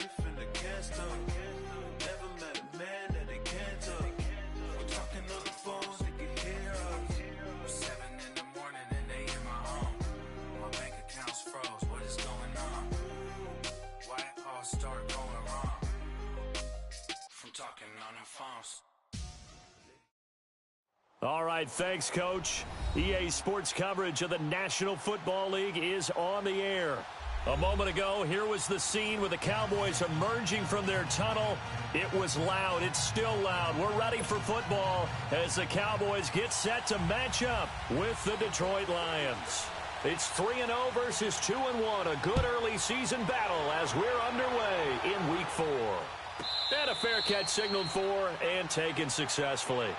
and they can't stop. Never met a man that they can't talk. We're talking on the phones, they can hear us. 7 in the morning and they in my home. My bank account's froze, what is going on? Why it all start going wrong? From talking on the phones. All right, thanks, Coach. EA Sports coverage of the National Football League is on the air. A moment ago, here was the scene with the Cowboys emerging from their tunnel. It was loud. It's still loud. We're ready for football as the Cowboys get set to match up with the Detroit Lions. It's 3-0 versus 2-1, a good early season battle as we're underway in Week 4. And a fair catch signaled for and taken successfully.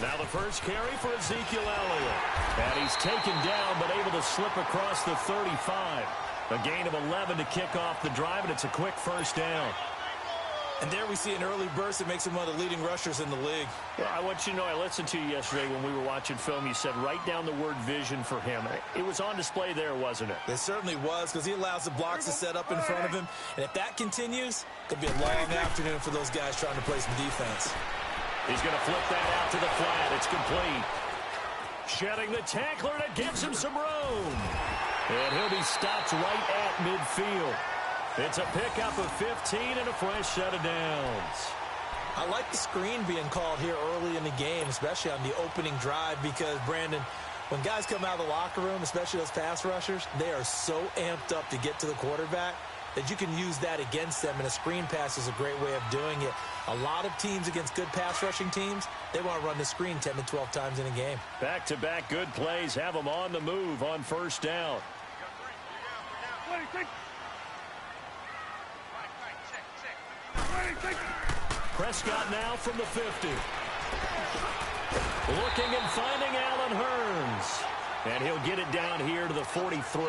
Now the first carry for Ezekiel Elliott. And he's taken down but able to slip across the 35. A gain of 11 to kick off the drive, and it's a quick first down. And there we see an early burst that makes him one of the leading rushers in the league. Well, I want you to know, I listened to you yesterday when we were watching film. You said write down the word vision for him. It was on display there, wasn't it? It certainly was, because he allows the blocks to set up in front of him. And if that continues, it'll be a long afternoon for those guys trying to play some defense. He's going to flip that out to the flat. It's complete. Shedding the tackler, and it gives him some room. And he'll be stopped right at midfield. It's a pickup of 15 and a fresh set of downs. I like the screen being called here early in the game, especially on the opening drive, because, Brandon, when guys come out of the locker room, especially those pass rushers, they are so amped up to get to the quarterback that you can use that against them, and a screen pass is a great way of doing it. A lot of teams against good pass rushing teams, they want to run the screen 10 to 12 times in a game. Back-to-back good plays have them on the move on first down. Prescott now from the 50. Looking and finding Allen Hurns. And he'll get it down here to the 43.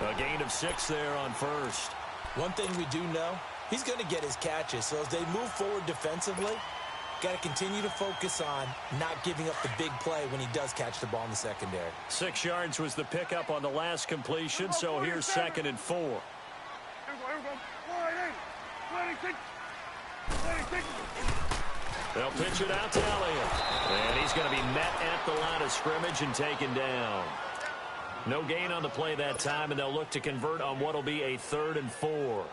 A gain of 6 there on first. One thing we do know, he's going to get his catches. So as they move forward defensively, got to continue to focus on not giving up the big play when he does catch the ball in the secondary. 6 yards was the pickup on the last completion, so here's 2nd and 4. They'll pitch it out to Elliott. And he's going to be met at the line of scrimmage and taken down. No gain on the play that time, and they'll look to convert on what will be a 3rd and 4.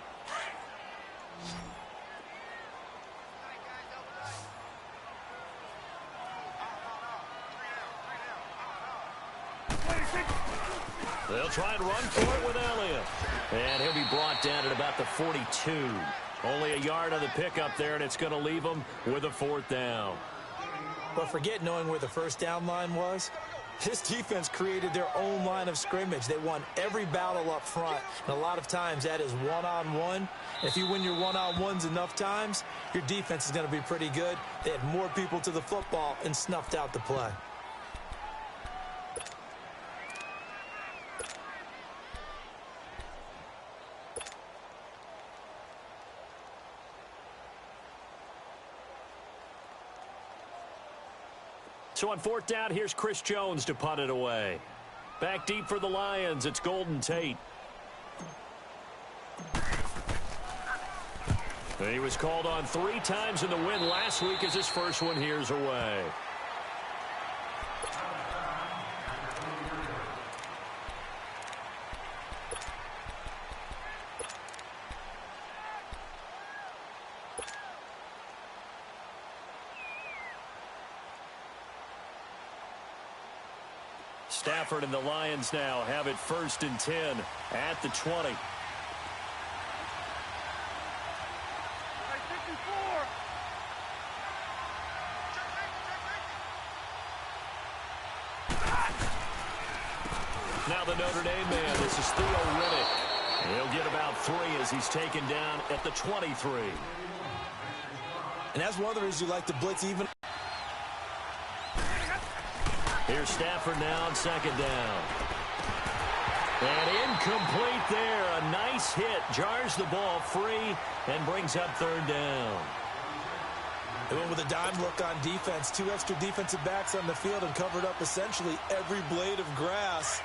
They'll try and run for it with Elliott. And he'll be brought down at about the 42. Only a yard on the pickup there, and it's going to leave him with a 4th down. But forget knowing where the first down line was. This defense created their own line of scrimmage. They won every battle up front, and a lot of times that is one-on-one. If you win your one-on-ones enough times, your defense is going to be pretty good. They had more people to the football and snuffed out the play. So on 4th down, here's Chris Jones to punt it away. Back deep for the Lions, it's Golden Tate. He was called on 3 times in the win last week as his first one here's away. Stafford and the Lions now have it 1st and 10 at the 20. Now the Notre Dame man, this is Theo Riddick. He'll get about 3 as he's taken down at the 23. And that's one of the reasons you like to blitz even. Here's Stafford now on second down. And incomplete there. A nice hit. Jars the ball free and brings up third down. They went with a dime look on defense. 2 extra defensive backs on the field and covered up essentially every blade of grass.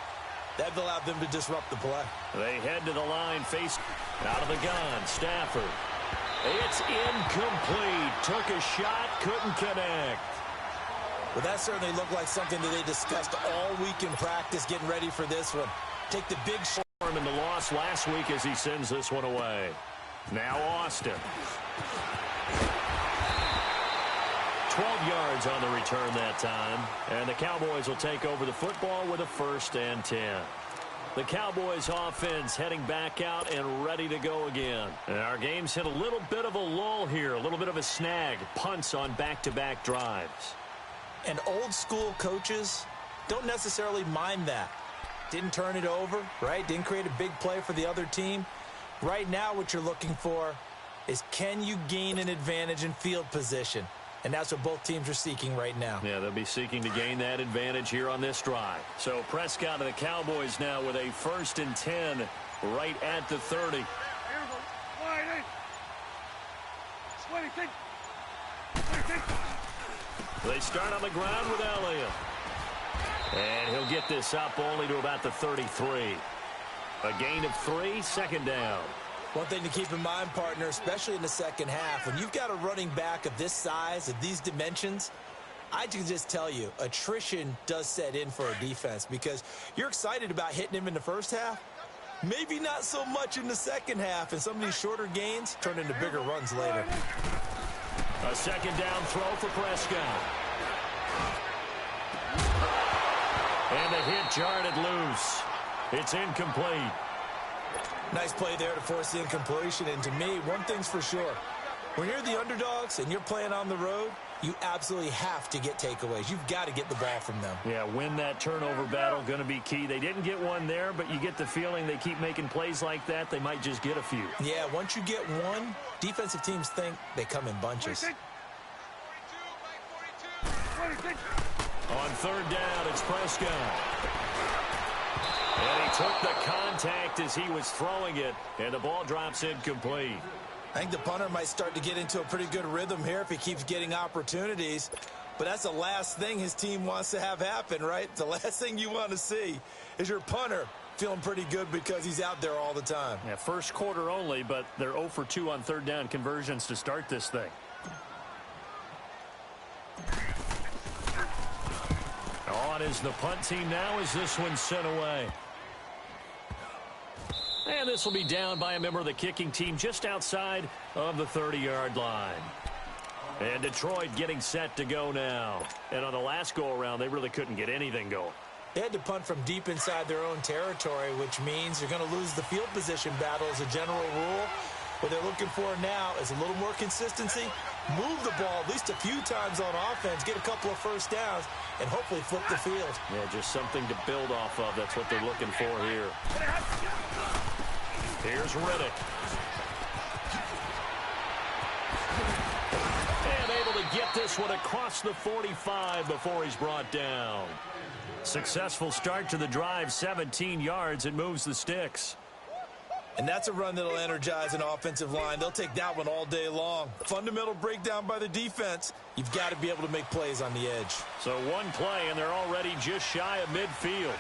That allowed them to disrupt the play. They head to the line, face out of the gun. Stafford. It's incomplete. Took a shot, couldn't connect. Well, that certainly looked like something that they discussed all week in practice, getting ready for this one. Take the big shot. In the loss last week as he sends this one away. Now Austin. 12 yards on the return that time. And the Cowboys will take over the football with a 1st and 10. The Cowboys offense heading back out and ready to go again. And our game's hit a little bit of a lull here, a little bit of a snag. Punts on back-to-back drives. And old school coaches don't necessarily mind that. Didn't turn it over, right? Didn't create a big play for the other team. Right now what you're looking for is, can you gain an advantage in field position? And that's what both teams are seeking right now. Yeah, they'll be seeking to gain that advantage here on this drive. So Prescott and the Cowboys now with a 1st and 10 right at the 30. They start on the ground with Elliott. And he'll get this up only to about the 33. A gain of 3, second down. One thing to keep in mind, partner, especially in the second half, when you've got a running back of this size, of these dimensions, I can just tell you, attrition does set in for a defense because you're excited about hitting him in the first half. Maybe not so much in the second half, and some of these shorter gains turn into bigger runs later. A second down throw for Prescott. And the hit jarred it loose. It's incomplete. Nice play there to force the incompletion. And to me, one thing's for sure. When you're the underdogs and you're playing on the road, you absolutely have to get takeaways. You've got to get the ball from them. Yeah, win that turnover battle, going to be key. They didn't get one there, but you get the feeling they keep making plays like that, they might just get a few. Yeah, once you get one, defensive teams think they come in bunches. On third down, it's Prescott. And he took the contact as he was throwing it, and the ball drops incomplete. I think the punter might start to get into a pretty good rhythm here if he keeps getting opportunities. But that's the last thing his team wants to have happen, right? The last thing you want to see is your punter feeling pretty good because he's out there all the time. Yeah, first quarter only, but they're 0 for 2 on third down conversions to start this thing. On is the punt team now as this one's sent away. And this will be down by a member of the kicking team just outside of the 30-yard line. And Detroit getting set to go now. And on the last go-around, they really couldn't get anything going. They had to punt from deep inside their own territory, which means you're going to lose the field position battle as a general rule. What they're looking for now is a little more consistency, move the ball at least a few times on offense, get a couple of first downs, and hopefully flip the field. Yeah, just something to build off of. That's what they're looking for here. Here's Riddick. And able to get this one across the 45 before he's brought down. Successful start to the drive, 17 yards, and moves the sticks. And that's a run that'll energize an offensive line. They'll take that one all day long. Fundamental breakdown by the defense. You've got to be able to make plays on the edge. So one play, and they're already just shy of midfield.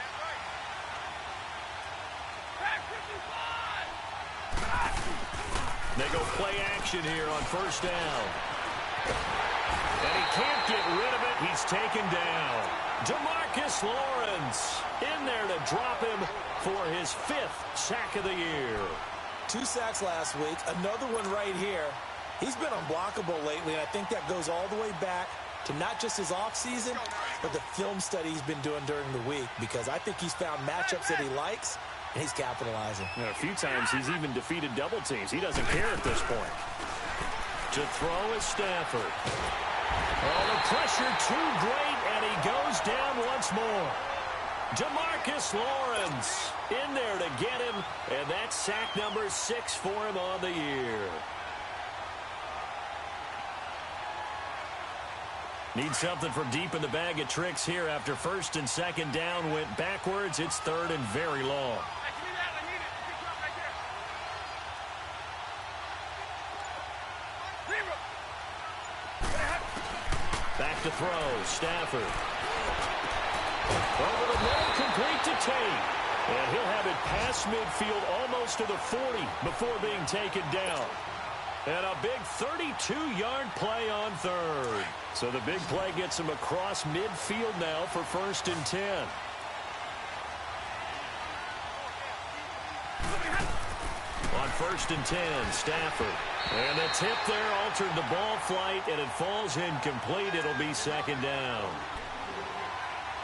They go play action here on first down. And he can't get rid of it. He's taken down. DeMarcus Lawrence in there to drop him for his 5th sack of the year. 2 sacks last week, another one right here. He's been unblockable lately, and I think that goes all the way back to not just his offseason, but the film study he's been doing during the week, because I think he's found matchups that he likes, and he's capitalizing. A few times he's even defeated double teams. He doesn't care at this point. To throw is Stafford. Oh, the pressure too great, and he goes down once more. DeMarcus Lawrence in there to get him, and that's sack number 6 for him on the year. Need something from deep in the bag of tricks here after first and second down went backwards. It's third and very long. Back to throw, Stafford. Over the middle, complete to Tate. And he'll have it past midfield almost to the 40 before being taken down. And a big 32-yard play on third. So the big play gets him across midfield now for first and 10. On first and 10, Stafford. And the tip there altered the ball flight, and it falls incomplete. It'll be second down.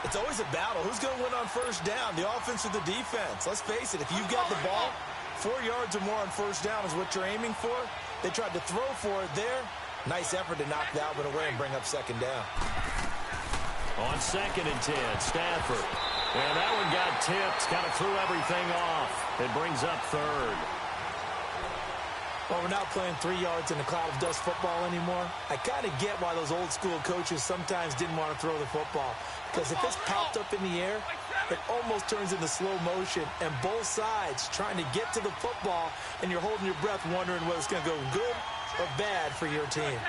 It's always a battle. Who's going to win on first down, the offense or the defense? Let's face it, if you've got the ball, 4 yards or more on first down is what you're aiming for. They tried to throw for it there. Nice effort to knock that one away and bring up second down. On second and 10, Stafford. And that one got tipped, kind of threw everything off. It brings up third. Well, we're not playing 3 yards in a cloud of dust football anymore. I kind of get why those old school coaches sometimes didn't want to throw the football. Because if it's popped up in the air, it almost turns into slow motion. And both sides trying to get to the football, and you're holding your breath wondering whether it's going to go good or bad for your team.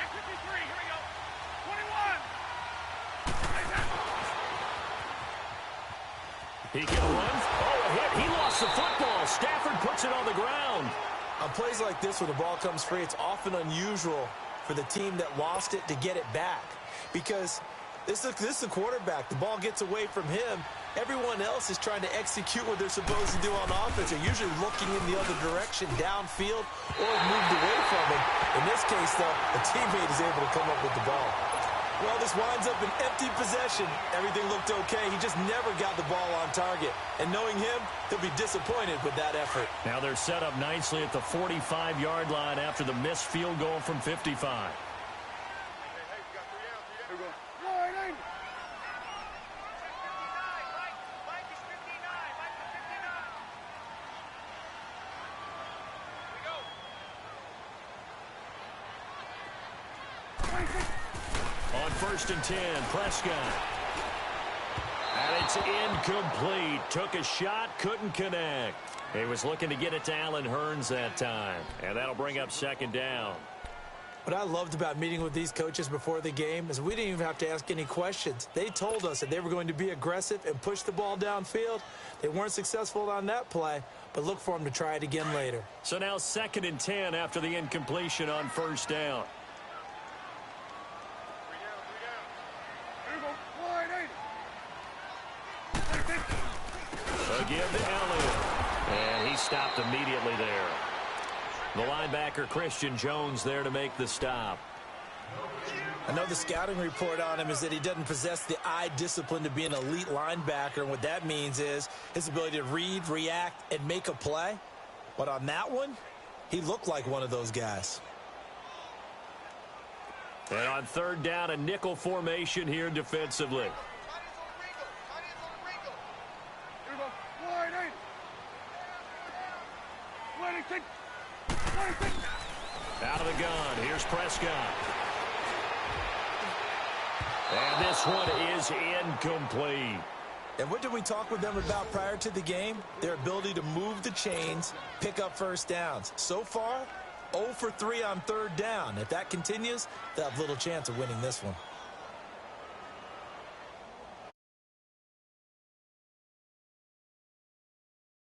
He can run. Oh, a hit. He lost the football. Stafford puts it on the ground. On plays like this, when the ball comes free, it's often unusual for the team that lost it to get it back. Because this is the quarterback. The ball gets away from him. Everyone else is trying to execute what they're supposed to do on offense. They're usually looking in the other direction, downfield, or moved away from him. In this case, though, a teammate is able to come up with the ball. Well, this winds up an empty possession. Everything looked okay. He just never got the ball on target. And knowing him, he'll be disappointed with that effort. Now they're set up nicely at the 45-yard line after the missed field goal from 55. First and 10, Prescott. And it's incomplete. Took a shot, couldn't connect. He was looking to get it to Allen Hurns that time. And that'll bring up second down. What I loved about meeting with these coaches before the game is we didn't even have to ask any questions. They told us that they were going to be aggressive and push the ball downfield. They weren't successful on that play, but look for them to try it again later. So now second and 10 after the incompletion on first down. Give to Elliott. And he stopped immediately there. The linebacker, Christian Jones, there to make the stop. I know the scouting report on him is that he doesn't possess the eye discipline to be an elite linebacker. And what that means is his ability to read, react, and make a play. But on that one, he looked like one of those guys. And on third down, a nickel formation here defensively. Out of the gun, here's Prescott. And this one is incomplete. And what did we talk with them about prior to the game? Their ability to move the chains, pick up first downs. So far, 0 for 3 on third down. If that continues, they'll have little chance of winning this one.